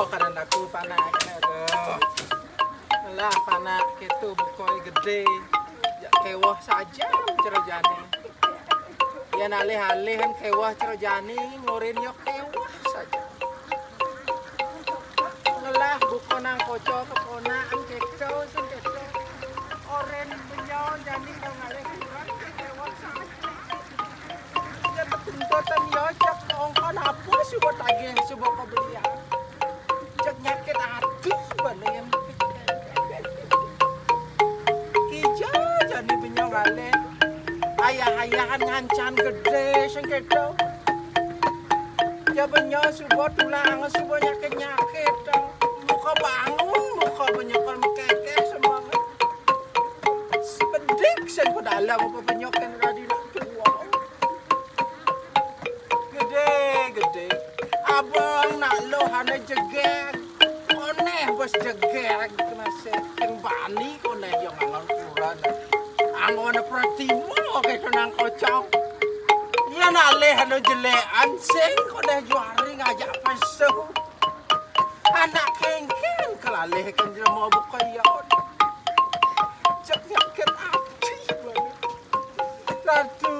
karena aku panak lah panak itu bukoi gede ya kewah saja cerojane ya nalih-alih kan kewah cerojane ngorin yo kewah saja ngelah bukonang koco keponaan kekau sing kekau oren benyon jani kau ngalih kurang kewah saja ya ketuntutan yo cek ongkon apa subuh tagih subuh pembelian cek nyakit hati bener kija jani benyon ngalih ayah-ayahan ngancan gede sing kekau ya benyo subuh tulang subuh nyakit-nyakit muka bangun muka benyokal mekekeh semangat sepedik sen ke dalam apa benyokan radi nak tua gede abang nak lo hana jegek koneh bos jegek kenase yang bani koneh yang angon kurang angon pratimo kayak tenang kocok ya nalih hana jelean sing koneh juari ngajak pesu anak kengken kelalih kan dia mau buka yaon cek nyakit hati ratu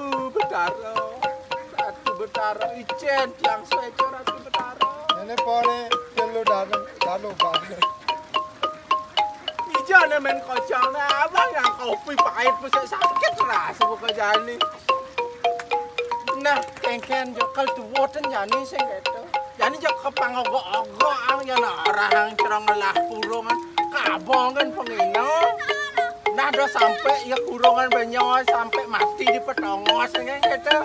betara icen yang sejo ratu betara ini pore telu dalu bang ijane men kocang na abang yang kopi pahit pusat sakit rasa buka jani nah kengken jokal tuwoten jani sing gitu jani jok kepangogok-ogok ang yana orang cerong ngelah kurungan kabong kan pengino nah do sampai ya kurungan benyoy sampai mati di petongos kan gitu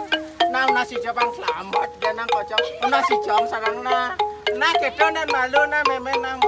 nah nasi jabang selamat janang kocok nasi jong sarang nah gitu nan malu nah memen nang